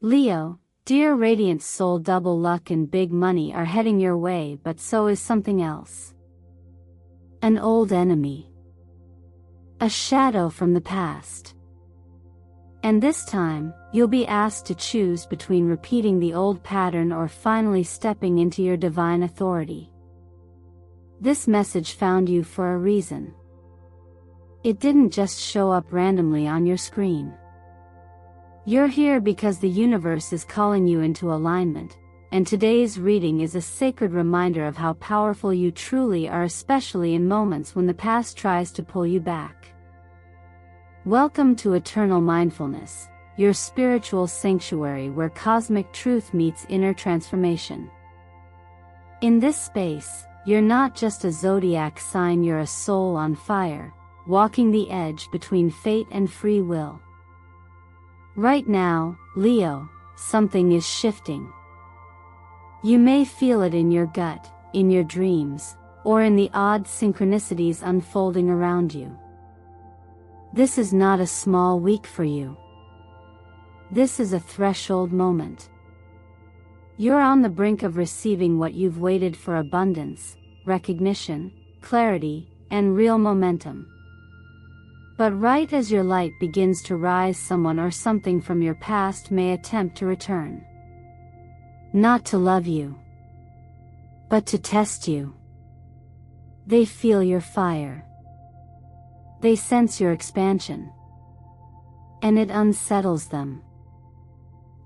Leo, dear radiant soul, double luck and big money are heading your way, but so is something else. An old enemy. A shadow from the past. And this time, you'll be asked to choose between repeating the old pattern or finally stepping into your divine authority. This message found you for a reason. It didn't just show up randomly on your screen. You're here because the universe is calling you into alignment, and today's reading is a sacred reminder of how powerful you truly are, especially in moments when the past tries to pull you back. Welcome to Eternal Mindfulness, your spiritual sanctuary where cosmic truth meets inner transformation. In this space, you're not just a zodiac sign, you're a soul on fire, walking the edge between fate and free will. Right now, Leo, something is shifting. You may feel it in your gut, in your dreams, or in the odd synchronicities unfolding around you. This is not a small week for you. This is a threshold moment. You're on the brink of receiving what you've waited for: abundance, recognition, clarity, and real momentum. But right as your light begins to rise, someone or something from your past may attempt to return. Not to love you, but to test you. They feel your fire. They sense your expansion. And it unsettles them.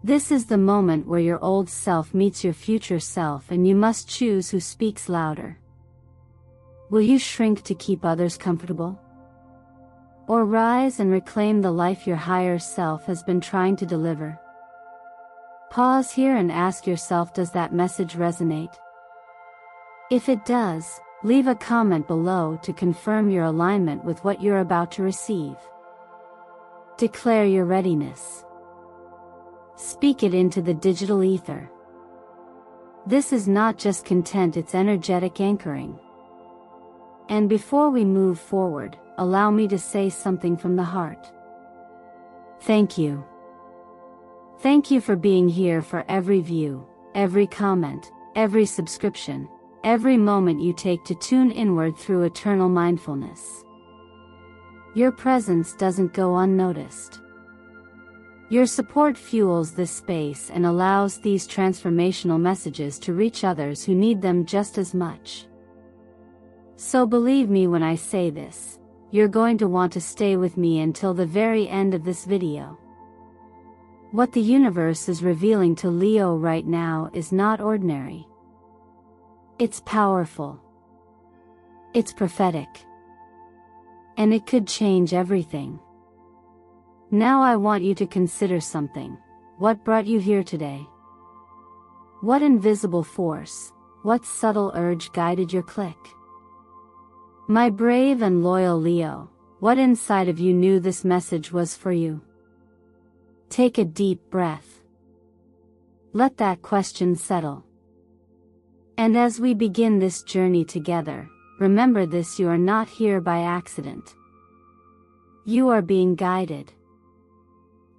This is the moment where your old self meets your future self, and you must choose who speaks louder. Will you shrink to keep others comfortable? Or rise and reclaim the life your higher self has been trying to deliver? Pause here and ask yourself, does that message resonate? If it does, leave a comment below to confirm your alignment with what you're about to receive. Declare your readiness. Speak it into the digital ether. This is not just content, it's energetic anchoring. And before we move forward, allow me to say something from the heart. Thank you. Thank you for being here, for every view, every comment, every subscription, every moment you take to tune inward through eternal mindfulness. Your presence doesn't go unnoticed. Your support fuels this space and allows these transformational messages to reach others who need them just as much. So believe me when I say this, you're going to want to stay with me until the very end of this video. What the universe is revealing to Leo right now is not ordinary. It's powerful. It's prophetic. And it could change everything. Now I want you to consider something. What brought you here today? What invisible force, what subtle urge guided your click? My brave and loyal Leo, what inside of you knew this message was for you? Take a deep breath. Let that question settle. And as we begin this journey together, remember this: you are not here by accident. You are being guided,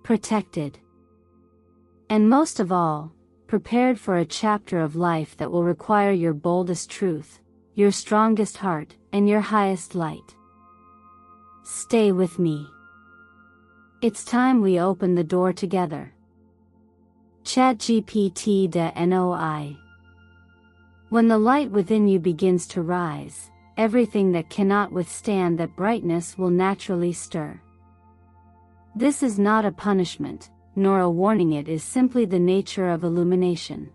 protected, and most of all, prepared for a chapter of life that will require your boldest truth, your strongest heart, and your highest light. Stay with me. It's time we open the door together. ChatGPT NOI. When the light within you begins to rise, everything that cannot withstand that brightness will naturally stir. This is not a punishment, nor a warning, it is simply the nature of illumination.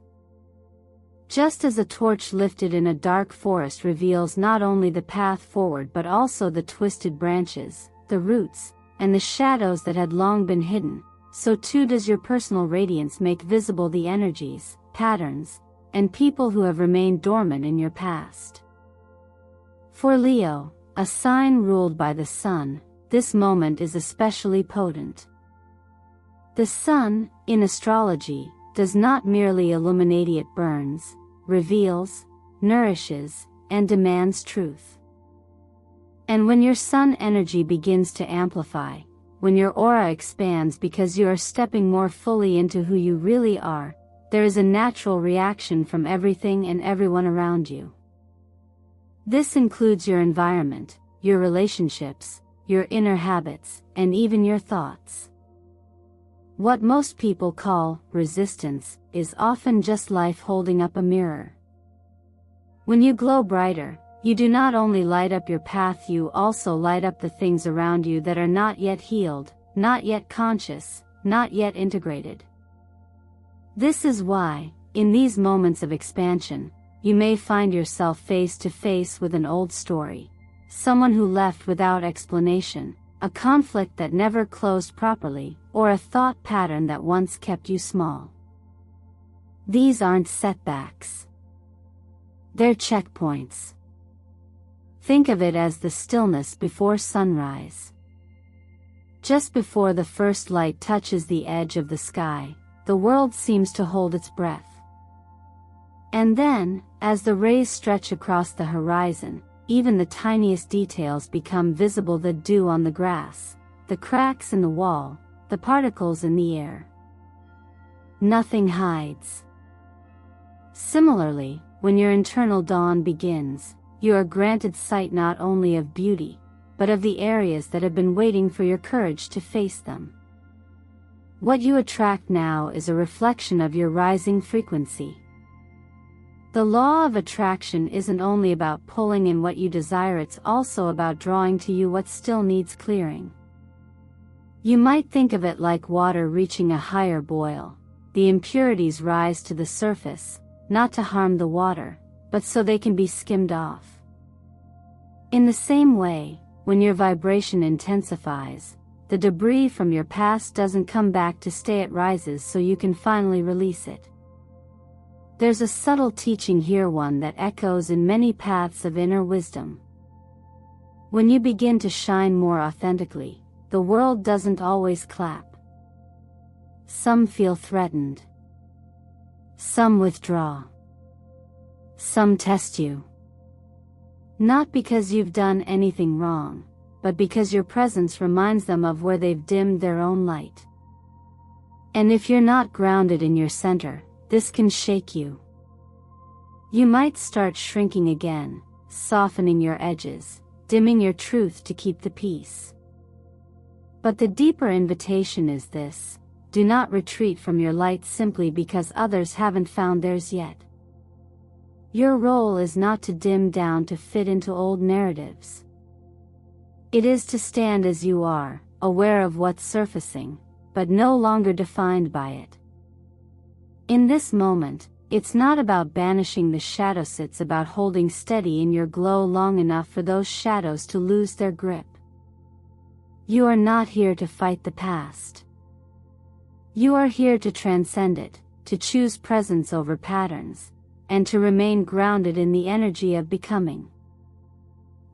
Just as a torch lifted in a dark forest reveals not only the path forward but also the twisted branches, the roots, and the shadows that had long been hidden, so too does your personal radiance make visible the energies, patterns, and people who have remained dormant in your past. For Leo, a sign ruled by the sun, this moment is especially potent. The sun, in astrology, does not merely illuminate, it burns, reveals, nourishes, and demands truth. And when your sun energy begins to amplify, when your aura expands because you are stepping more fully into who you really are, there is a natural reaction from everything and everyone around you. This includes your environment, your relationships, your inner habits, and even your thoughts. What most people call resistance is often just life holding up a mirror. When you glow brighter, you do not only light up your path, you also light up the things around you that are not yet healed, not yet conscious, not yet integrated. This is why, in these moments of expansion, you may find yourself face to face with an old story, someone who left without explanation, a conflict that never closed properly, or a thought pattern that once kept you small. These aren't setbacks. They're checkpoints. Think of it as the stillness before sunrise. Just before the first light touches the edge of the sky, the world seems to hold its breath. And then, as the rays stretch across the horizon, even the tiniest details become visible: the dew on the grass, the cracks in the wall, the particles in the air. Nothing hides. Similarly, when your internal dawn begins, you are granted sight not only of beauty, but of the areas that have been waiting for your courage to face them. What you attract now is a reflection of your rising frequency. The law of attraction isn't only about pulling in what you desire, it's also about drawing to you what still needs clearing. You might think of it like water reaching a higher boil. The impurities rise to the surface, not to harm the water, but so they can be skimmed off. In the same way, when your vibration intensifies, the debris from your past doesn't come back to stay, it rises so you can finally release it. There's a subtle teaching here, one that echoes in many paths of inner wisdom. When you begin to shine more authentically, the world doesn't always clap. Some feel threatened. Some withdraw. Some test you. Not because you've done anything wrong, but because your presence reminds them of where they've dimmed their own light. And if you're not grounded in your center, this can shake you. You might start shrinking again, softening your edges, dimming your truth to keep the peace. But the deeper invitation is this: do not retreat from your light simply because others haven't found theirs yet. Your role is not to dim down to fit into old narratives. It is to stand as you are, aware of what's surfacing, but no longer defined by it. In this moment, it's not about banishing the shadows, it's about holding steady in your glow long enough for those shadows to lose their grip. You are not here to fight the past. You are here to transcend it, to choose presence over patterns, and to remain grounded in the energy of becoming.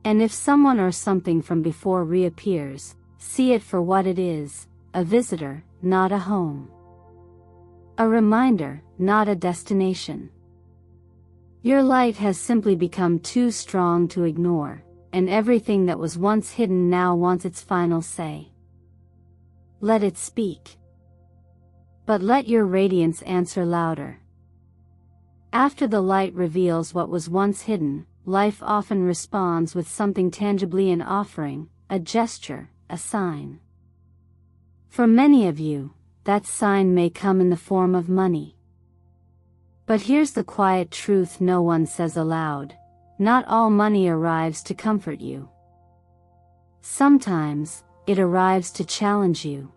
And if someone or something from before reappears, see it for what it is: a visitor, not a home. A reminder, not a destination. Your light has simply become too strong to ignore, and everything that was once hidden now wants its final say. Let it speak. But let your radiance answer louder. After the light reveals what was once hidden, life often responds with something tangibly: an offering, a gesture, a sign. For many of you, that sign may come in the form of money. But here's the quiet truth no one says aloud: not all money arrives to comfort you. Sometimes, it arrives to challenge you.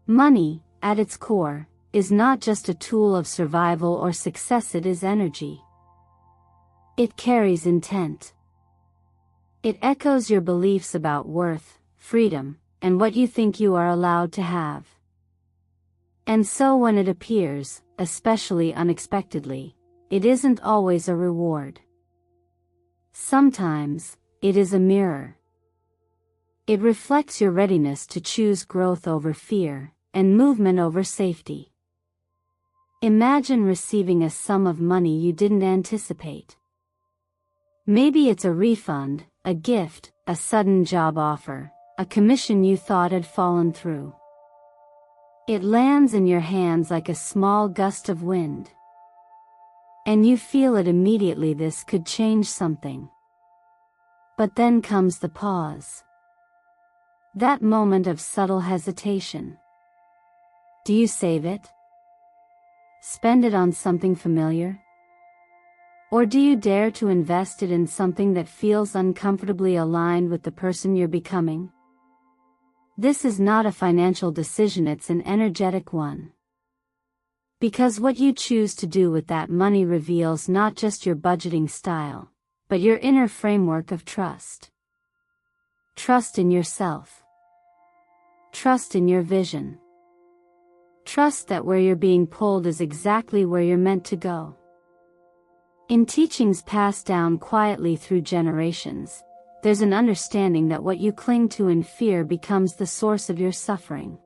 Money, at its core, is not just a tool of survival or success, it is energy. It carries intent. It echoes your beliefs about worth, freedom, and what you think you are allowed to have. And so when it appears, especially unexpectedly, it isn't always a reward. Sometimes, it is a mirror. It reflects your readiness to choose growth over fear, and movement over safety. Imagine receiving a sum of money you didn't anticipate. Maybe it's a refund, a gift, a sudden job offer, a commission you thought had fallen through. It lands in your hands like a small gust of wind. And you feel it immediately. This could change something. But then comes the pause. That moment of subtle hesitation. Do you save it? Spend it on something familiar? Or do you dare to invest it in something that feels uncomfortably aligned with the person you're becoming? This is not a financial decision, it's an energetic one. Because what you choose to do with that money reveals not just your budgeting style, but your inner framework of trust. Trust in yourself. Trust in your vision. Trust that where you're being pulled is exactly where you're meant to go. In teachings passed down quietly through generations, there's an understanding that what you cling to in fear becomes the source of your suffering.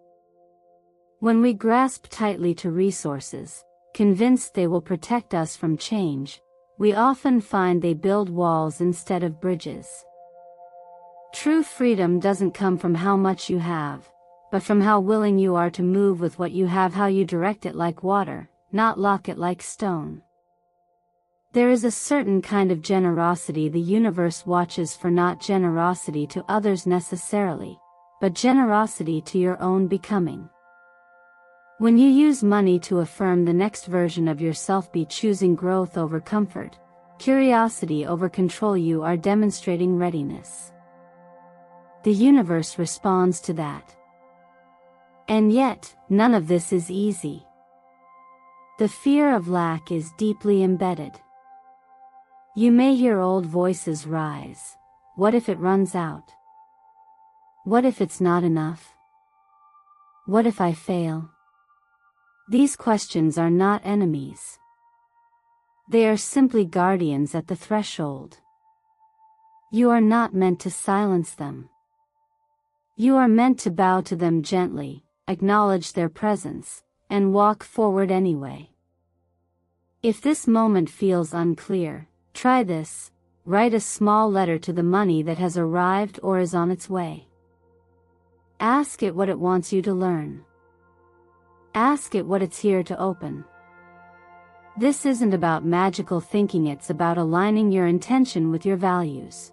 When we grasp tightly to resources, convinced they will protect us from change, we often find they build walls instead of bridges. True freedom doesn't come from how much you have, but from how willing you are to move with what you have, how you direct it like water, not lock it like stone. There is a certain kind of generosity the universe watches for, not generosity to others necessarily, but generosity to your own becoming. When you use money to affirm the next version of yourself, be choosing growth over comfort, curiosity over control, you are demonstrating readiness. The universe responds to that. And yet, none of this is easy. The fear of lack is deeply embedded. You may hear old voices rise. What if it runs out? What if it's not enough? What if I fail? These questions are not enemies. They are simply guardians at the threshold. You are not meant to silence them. You are meant to bow to them gently, acknowledge their presence, and walk forward anyway. If this moment feels unclear, try this: write a small letter to the money that has arrived or is on its way. Ask it what it wants you to learn. Ask it what it's here to open. This isn't about magical thinking, it's about aligning your intention with your values.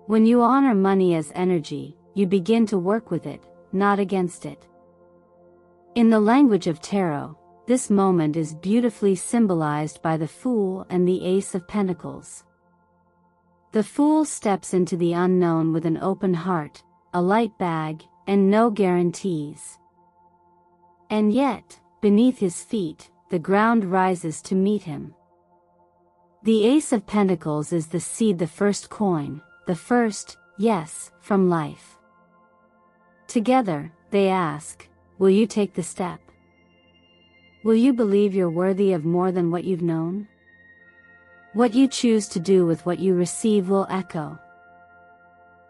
When you honor money as energy, you begin to work with it, not against it. In the language of tarot, this moment is beautifully symbolized by the Fool and the Ace of Pentacles. The Fool steps into the unknown with an open heart, a light bag, and no guarantees. And yet, beneath his feet, the ground rises to meet him. The Ace of Pentacles is the seed, the first coin, the first yes from life. Together, they ask, will you take the step? Will you believe you're worthy of more than what you've known? What you choose to do with what you receive will echo.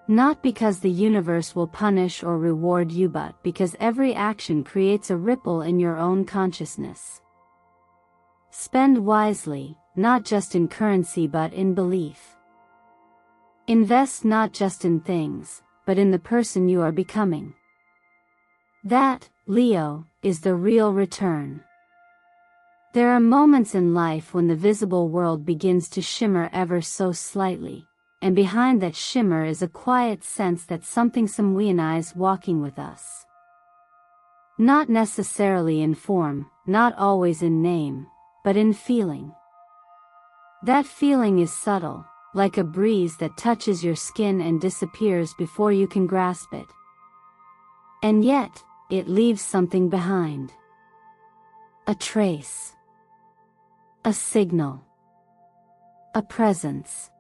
Not because the universe will punish or reward you, but because every action creates a ripple in your own consciousness. Spend wisely, not just in currency but in belief. Invest not just in things, but in the person you are becoming. That, Leo, is the real return. There are moments in life when the visible world begins to shimmer ever so slightly, and behind that shimmer is a quiet sense that something is walking with us. Not necessarily in form, not always in name, but in feeling. That feeling is subtle, like a breeze that touches your skin and disappears before you can grasp it. And yet, it leaves something behind. A trace. A signal. A presence.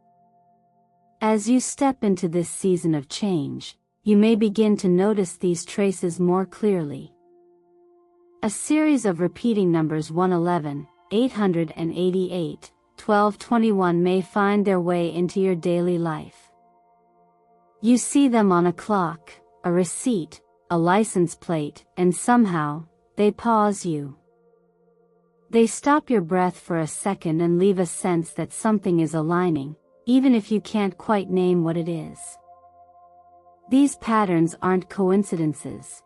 As you step into this season of change, you may begin to notice these traces more clearly. A series of repeating numbers 111, 888, 1221 may find their way into your daily life. You see them on a clock, a receipt, a license plate, and somehow, they pause you. They stop your breath for a second and leave a sense that something is aligning, even if you can't quite name what it is. These patterns aren't coincidences.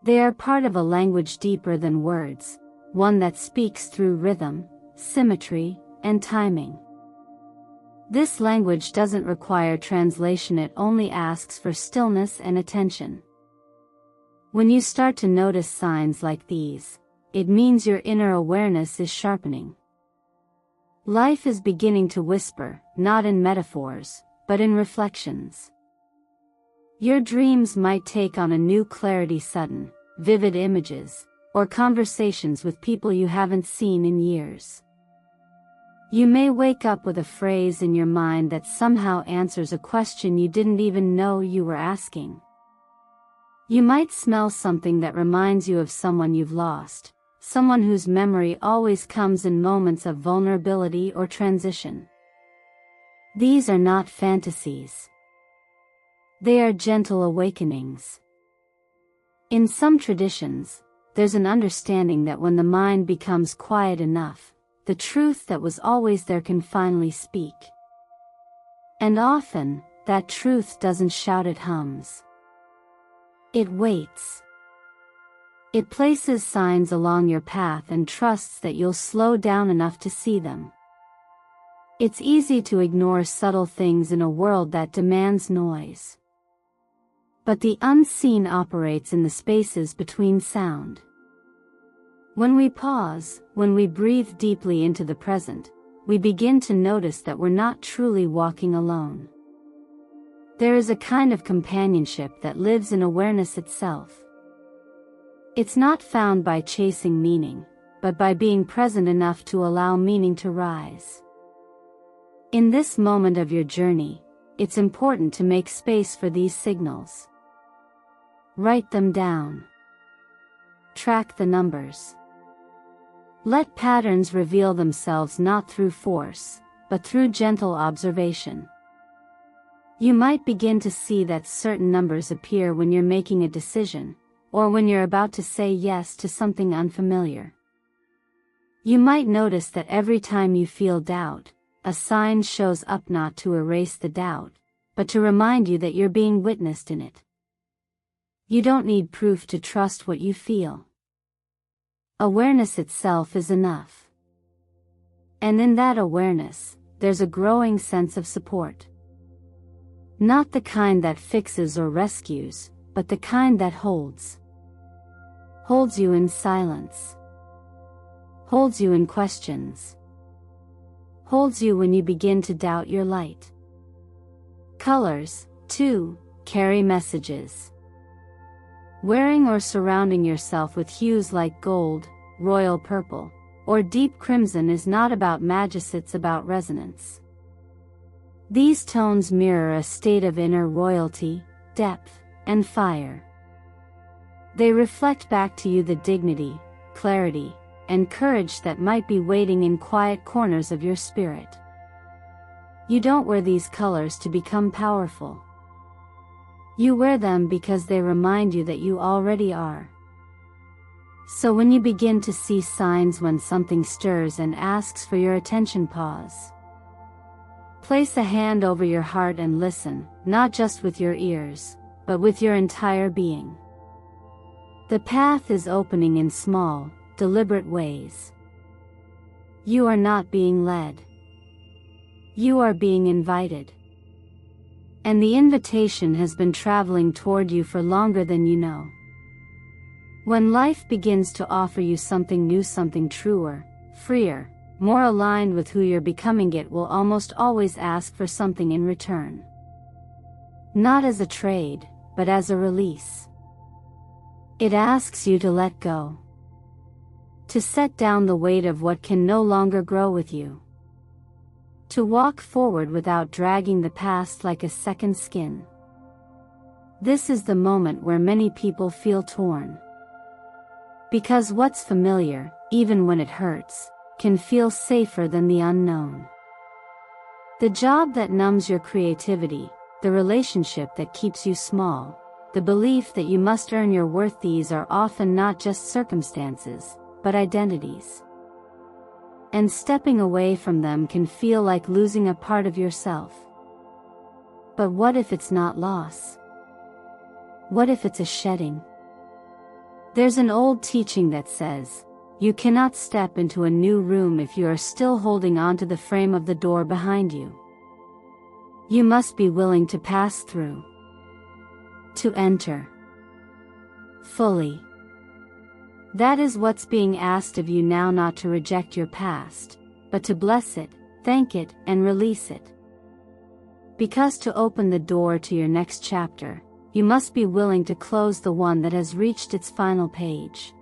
They are part of a language deeper than words, one that speaks through rhythm, symmetry, and timing. This language doesn't require translation, it only asks for stillness and attention. When you start to notice signs like these, it means your inner awareness is sharpening. Life is beginning to whisper, not in metaphors, but in reflections. Your dreams might take on a new clarity, sudden, vivid images, or conversations with people you haven't seen in years. You may wake up with a phrase in your mind that somehow answers a question you didn't even know you were asking. You might smell something that reminds you of someone you've lost, someone whose memory always comes in moments of vulnerability or transition. These are not fantasies. They are gentle awakenings. In some traditions, there's an understanding that when the mind becomes quiet enough, the truth that was always there can finally speak. And often, that truth doesn't shout, it hums. It waits. It places signs along your path and trusts that you'll slow down enough to see them. It's easy to ignore subtle things in a world that demands noise. But the unseen operates in the spaces between sound. When we pause, when we breathe deeply into the present, we begin to notice that we're not truly walking alone. There is a kind of companionship that lives in awareness itself. It's not found by chasing meaning, but by being present enough to allow meaning to rise. In this moment of your journey, it's important to make space for these signals. Write them down. Track the numbers. Let patterns reveal themselves not through force, but through gentle observation. You might begin to see that certain numbers appear when you're making a decision, or when you're about to say yes to something unfamiliar. You might notice that every time you feel doubt, a sign shows up, not to erase the doubt, but to remind you that you're being witnessed in it. You don't need proof to trust what you feel. Awareness itself is enough. And in that awareness, there's a growing sense of support. Not the kind that fixes or rescues, but the kind that holds. Holds you in silence. Holds you in questions. Holds you when you begin to doubt your light. Colors, too, carry messages. Wearing or surrounding yourself with hues like gold, royal purple, or deep crimson is not about magic, it's about resonance. These tones mirror a state of inner royalty, depth, and fire. They reflect back to you the dignity, clarity, and courage that might be waiting in quiet corners of your spirit. You don't wear these colors to become powerful. You wear them because they remind you that you already are. So when you begin to see signs, when something stirs and asks for your attention, pause. Place a hand over your heart and listen, not just with your ears, but with your entire being. The path is opening in small, deliberate ways. You are not being led. You are being invited. And the invitation has been traveling toward you for longer than you know. When life begins to offer you something new, something truer, freer, more aligned with who you're becoming, it will almost always ask for something in return. Not as a trade, but as a release. It asks you to let go. To set down the weight of what can no longer grow with you. To walk forward without dragging the past like a second skin. This is the moment where many people feel torn. Because what's familiar, even when it hurts, can feel safer than the unknown. The job that numbs your creativity, the relationship that keeps you small, the belief that you must earn your worth, these are often not just circumstances, but identities. And stepping away from them can feel like losing a part of yourself. But what if it's not loss? What if it's a shedding? There's an old teaching that says, you cannot step into a new room if you are still holding on to the frame of the door behind you. You must be willing to pass through. To enter. Fully. That is what's being asked of you now, not to reject your past, but to bless it, thank it, and release it. Because to open the door to your next chapter, you must be willing to close the one that has reached its final page.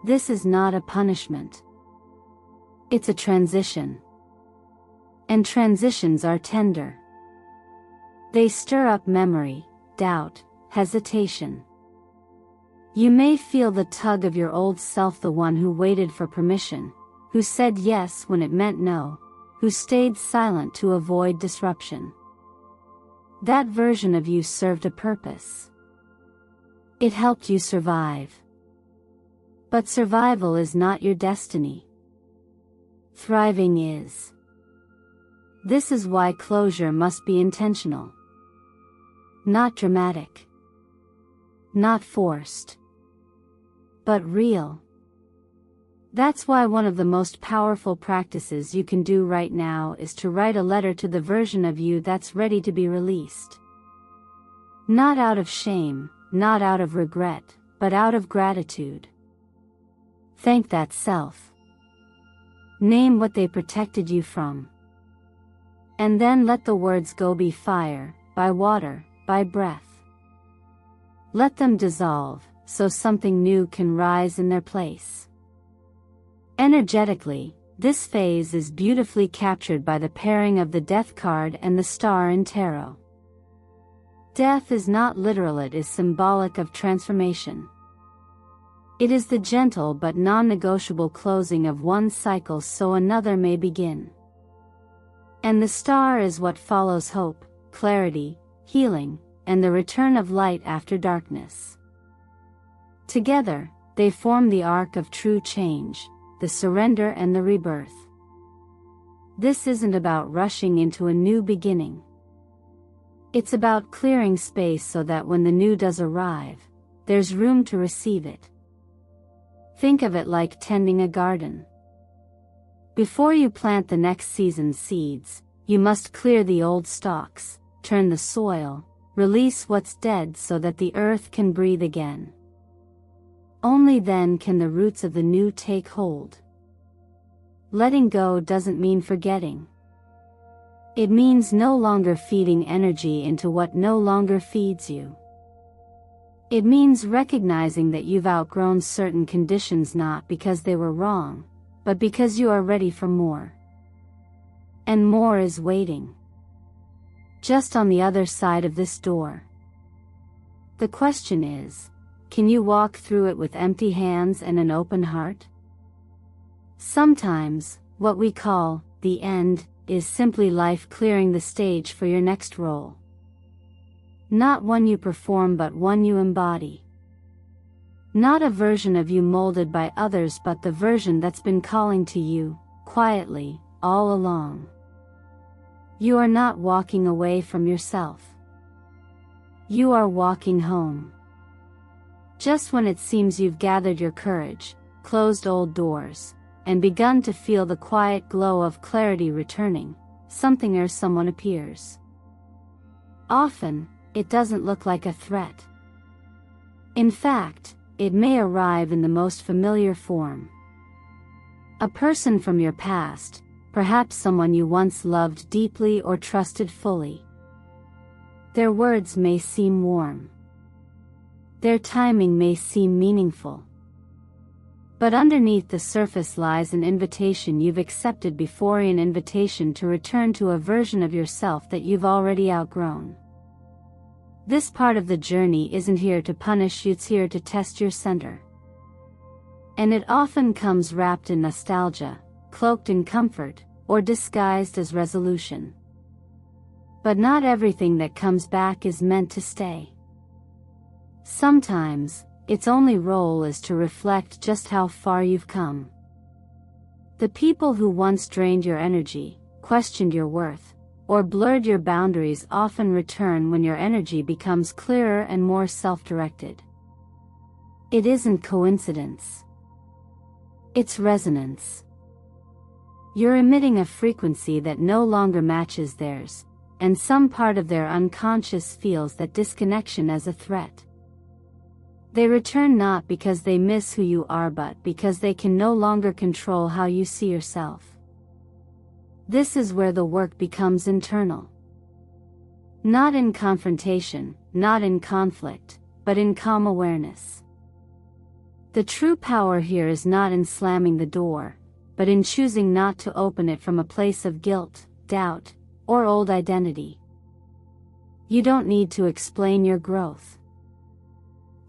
This is not a punishment. It's a transition. And transitions are tender. They stir up memory, doubt, hesitation. You may feel the tug of your old self, the one who waited for permission, who said yes when it meant no, who stayed silent to avoid disruption. That version of you served a purpose. It helped you survive. But survival is not your destiny. Thriving is. This is why closure must be intentional. Not dramatic. Not forced. But real. That's why one of the most powerful practices you can do right now is to write a letter to the version of you that's ready to be released. Not out of shame, not out of regret, but out of gratitude. Thank that self. Name what they protected you from. And then let the words go, by fire, by water, by breath. Let them dissolve, so something new can rise in their place. Energetically, this phase is beautifully captured by the pairing of the Death card and the Star in Tarot. Death is not literal, it is symbolic of transformation. It is the gentle but non-negotiable closing of one cycle so another may begin. And the Star is what follows hope, clarity, healing, and the return of light after darkness. Together, they form the arc of true change, the surrender and the rebirth. This isn't about rushing into a new beginning. It's about clearing space so that when the new does arrive, there's room to receive it. Think of it like tending a garden. Before you plant the next season's seeds, you must clear the old stalks, turn the soil, release what's dead so that the earth can breathe again. Only then can the roots of the new take hold. Letting go doesn't mean forgetting. It means no longer feeding energy into what no longer feeds you. It means recognizing that you've outgrown certain conditions, not because they were wrong, but because you are ready for more. And more is waiting. Just on the other side of this door. The question is, can you walk through it with empty hands and an open heart? Sometimes, what we call the end is simply life clearing the stage for your next role. Not one you perform, but one you embody. Not a version of you molded by others, but the version that's been calling to you, quietly, all along. You are not walking away from yourself. You are walking home. Just when it seems you've gathered your courage, closed old doors, and begun to feel the quiet glow of clarity returning, something or someone appears. Often, it doesn't look like a threat. In fact, it may arrive in the most familiar form. A person from your past, perhaps someone you once loved deeply or trusted fully. Their words may seem warm. Their timing may seem meaningful. But underneath the surface lies an invitation you've accepted before, an invitation to return to a version of yourself that you've already outgrown. This part of the journey isn't here to punish you, it's here to test your center. And it often comes wrapped in nostalgia, cloaked in comfort, or disguised as resolution. But not everything that comes back is meant to stay. Sometimes, its only role is to reflect just how far you've come. The people who once drained your energy, questioned your worth, or blurred your boundaries often return when your energy becomes clearer and more self-directed. It isn't coincidence. It's resonance. You're emitting a frequency that no longer matches theirs, and some part of their unconscious feels that disconnection as a threat. They return not because they miss who you are but because they can no longer control how you see yourself. This is where the work becomes internal. Not in confrontation, not in conflict, but in calm awareness. The true power here is not in slamming the door, but in choosing not to open it from a place of guilt, doubt, or old identity. You don't need to explain your growth.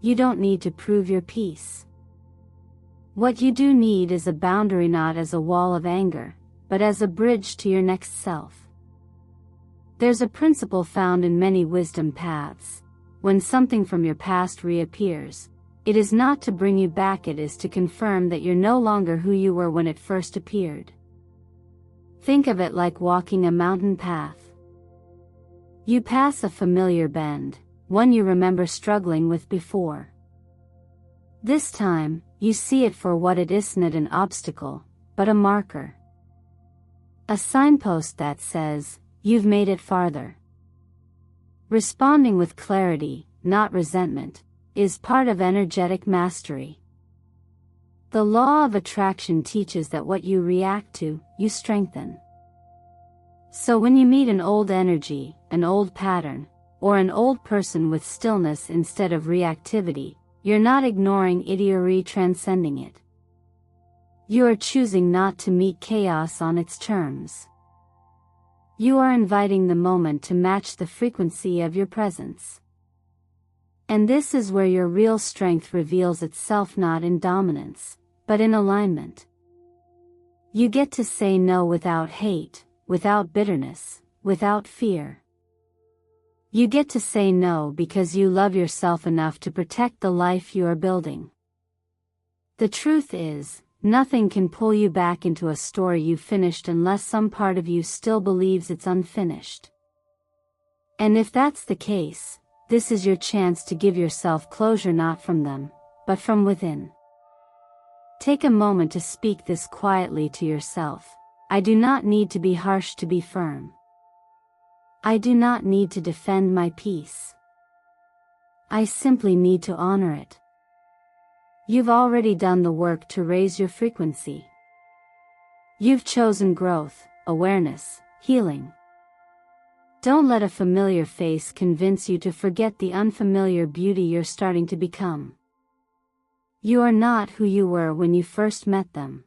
You don't need to prove your peace. What you do need is a boundary not as a wall of anger, but as a bridge to your next self. There's a principle found in many wisdom paths. When something from your past reappears, it is not to bring you back, it is to confirm that you're no longer who you were when it first appeared. Think of it like walking a mountain path. You pass a familiar bend, one you remember struggling with before. This time, you see it for what it isn't an obstacle, but a marker. A signpost that says, you've made it farther. Responding with clarity, not resentment, is part of energetic mastery. The law of attraction teaches that what you react to, you strengthen. So when you meet an old energy, an old pattern, or an old person with stillness instead of reactivity, you're not ignoring it or transcending it. You are choosing not to meet chaos on its terms. You are inviting the moment to match the frequency of your presence. And this is where your real strength reveals itself, not in dominance, but in alignment. You get to say no without hate, without bitterness, without fear. You get to say no because you love yourself enough to protect the life you are building. The truth is, nothing can pull you back into a story you finished unless some part of you still believes it's unfinished. And if that's the case, this is your chance to give yourself closure, not from them, but from within. Take a moment to speak this quietly to yourself. I do not need to be harsh to be firm. I do not need to defend my peace. I simply need to honor it. You've already done the work to raise your frequency. You've chosen growth, awareness, healing. Don't let a familiar face convince you to forget the unfamiliar beauty you're starting to become. You are not who you were when you first met them.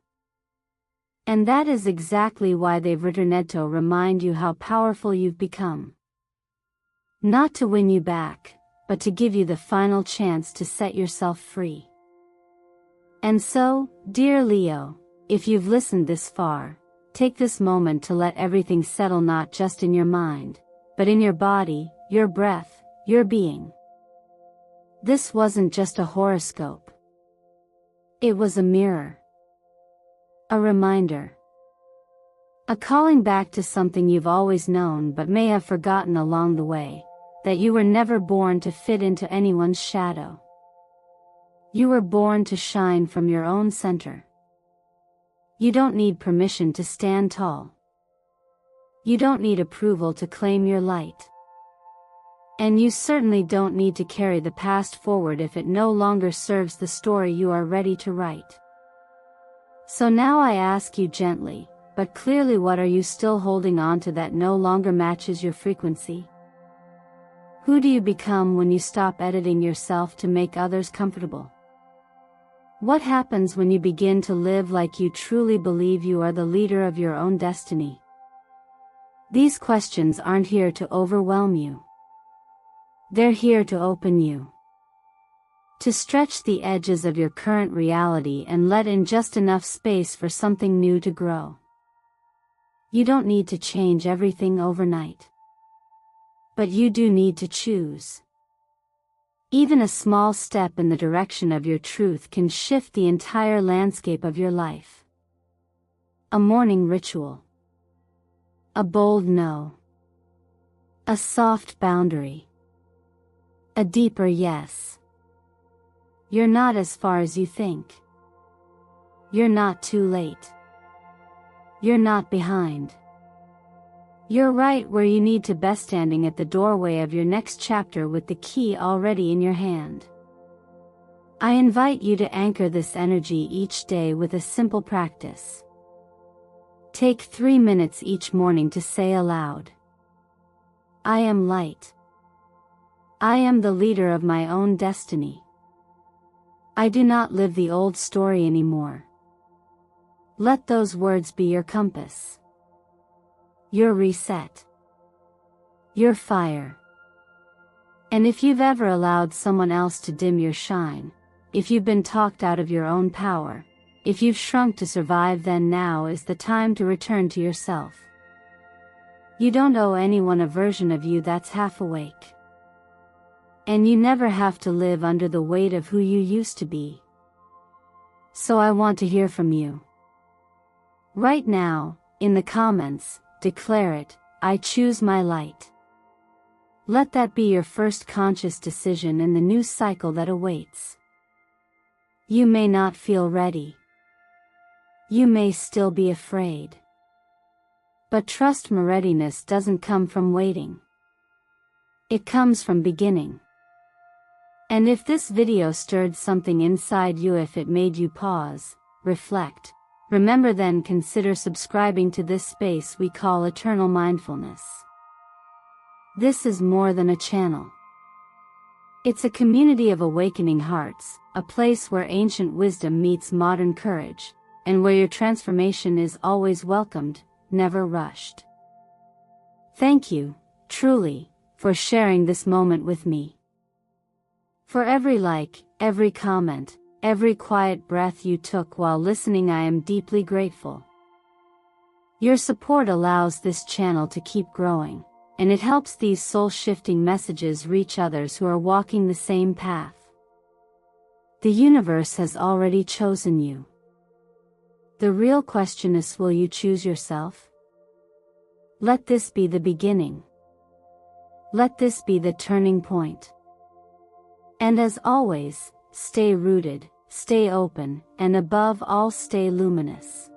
And that is exactly why they've returned to remind you how powerful you've become. Not to win you back, but to give you the final chance to set yourself free. And so, dear Leo, if you've listened this far, take this moment to let everything settle, not just in your mind, but in your body, your breath, your being. This wasn't just a horoscope. It was a mirror. A reminder. A calling back to something you've always known but may have forgotten along the way, that you were never born to fit into anyone's shadow. You were born to shine from your own center. You don't need permission to stand tall. You don't need approval to claim your light. And you certainly don't need to carry the past forward if it no longer serves the story you are ready to write. So now I ask you gently, but clearly, what are you still holding on to that no longer matches your frequency? Who do you become when you stop editing yourself to make others comfortable? What happens when you begin to live like you truly believe you are the leader of your own destiny? These questions aren't here to overwhelm you. They're here to open you. To stretch the edges of your current reality and let in just enough space for something new to grow. You don't need to change everything overnight. But you do need to choose. Even a small step in the direction of your truth can shift the entire landscape of your life. A morning ritual. A bold no. A soft boundary. A deeper yes. You're not as far as you think. You're not too late. You're not behind. You're right where you need to be, standing at the doorway of your next chapter with the key already in your hand. I invite you to anchor this energy each day with a simple practice. Take 3 minutes each morning to say aloud, I am light. I am the leader of my own destiny. I do not live the old story anymore. Let those words be your compass. Your reset. Your fire. And if you've ever allowed someone else to dim your shine, if you've been talked out of your own power, if you've shrunk to survive, then now is the time to return to yourself. You don't owe anyone a version of you that's half awake. And you never have to live under the weight of who you used to be. So I want to hear from you. Right now, in the comments, declare it, I choose my light. Let that be your first conscious decision in the new cycle that awaits. You may not feel ready. You may still be afraid. But trust my readiness doesn't come from waiting. It comes from beginning. And if this video stirred something inside you, if it made you pause, reflect, remember, then consider subscribing to this space we call Eternal Mindfulness. This is more than a channel. It's a community of awakening hearts, a place where ancient wisdom meets modern courage, and where your transformation is always welcomed, never rushed. Thank you, truly, for sharing this moment with me. For every like, every comment, every quiet breath you took while listening, I am deeply grateful. Your support allows this channel to keep growing, and it helps these soul-shifting messages reach others who are walking the same path. The universe has already chosen you. The real question is, will you choose yourself? Let this be the beginning. Let this be the turning point. And as always, stay rooted, stay open, and above all, stay luminous.